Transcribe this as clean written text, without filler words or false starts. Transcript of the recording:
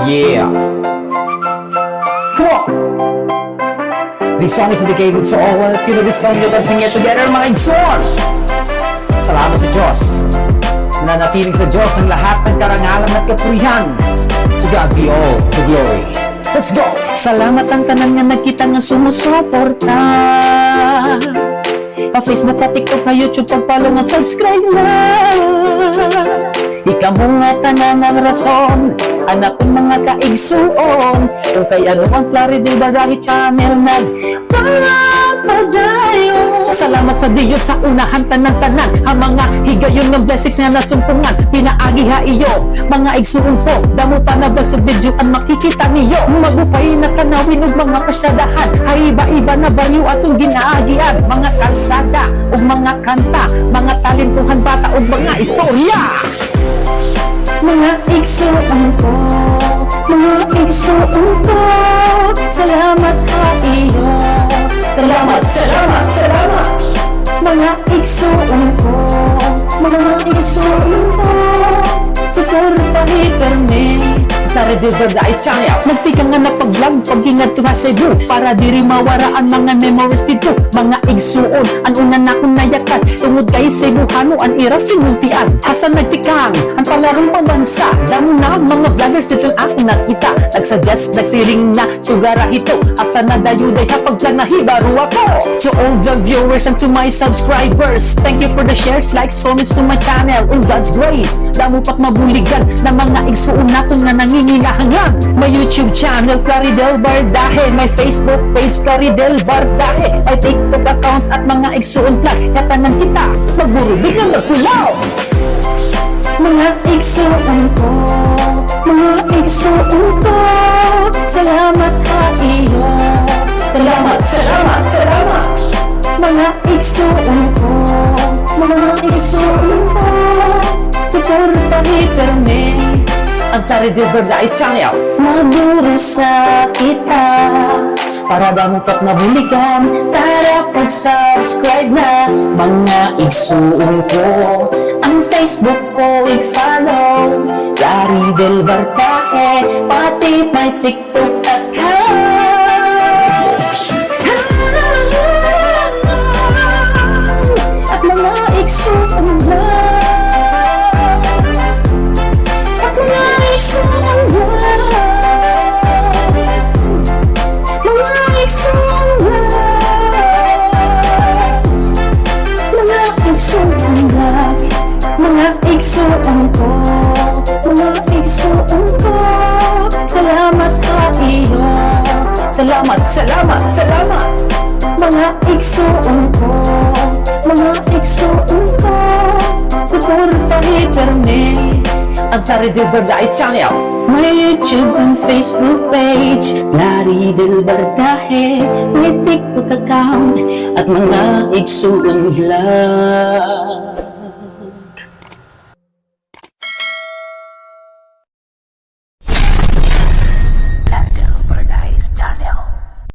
Yeah. Come on. This song is dedicated to all. If you know this song, you can sing it together, mga igsoon. Salamat sa Diyos. Nanatiling sa Diyos ang lahat ng karangalan at kapurihan. To God be all the glory. Let's go! Salamat ang tanan nga nagkita nga sumusuporta. Pa-Facebook, pa-TikTok, ka YouTube, pag-follow nga subscribe na. Ikaw mo nga tanan ang rason, anak kong mga kaigsuon. Kung kay ano ang Claridel Bardahe Channel nagpapadayo. Salamat sa Diyos sa unahan tanan-tanan, ang mga higayon ng blessings nga nasumpungan. Pinaagi ha iyo, mga igsuon ko, damo pa na basog video ang makikita niyo. Magupay na tanawin ug mga pasyadahan, ay iba-iba na baliw atong ginaagian. Mga kalsada ug mga kanta, mga talentuhan bata ug mga istorya. Mga igsuon ko, mga igsuon ko, salamat ha iyo. Salamat, salamat, salamat. Mga igsuon ko, mga igsuon ko, suportahi permi. Claridel Bardahe Channel nagtikang nga napag-vlog pag-ingat to sa Cebu, para diri mawaraan mga memories dito. Mga igsuon, ang una na akong nayakan, tungod kay Cebuhano ang ira sinultian. Asa nagtikang ang palarong pambansa, damo na mga vloggers dito ang aking nakita. Nagsuggest, nagsiring na sugara hito, asa na dayuday ha pagplanahi baro ako. To all the viewers and to my subscribers, thank you for the shares, likes, comments to my channel. On God's grace, damo pat mabuligan na mga igsuon naton nga nanginginahanglan. My YouTube channel Claridel Bardahe, my Facebook page Claridel Bardahe, my TikTok account at mga igsuon vlog. Katanan kita magburubig ng magkulaw. Mga igsuon ko, mga igsuon ko, salamat ha iyo. Salamat, salamat, salamat. Mga igsuon ko, mga igsuon ko, suportahi permi. Ang Claridel Bardahe Channel maduro sa kita, para damo pat mabuligan. Tara pag-subscribe na, mga igsuon ko. Ang Facebook ko i-follow, Claridel Bardahe, pati may TikTok account. At mga igsuon vlog, at mga igsuon vlog, mga igsuon vlog, mga igsuon vlog. Mga igsuon ko, mga igsuon ko, salamat ha iyo. Salamat, salamat, salamat. Mga igsuon ko, mga igsuon ko, suportahi permi. Ang Claridel Bardahe Channel, my YouTube and Facebook page Claridel Bardahe, may TikTok account at mga igsuon vlog.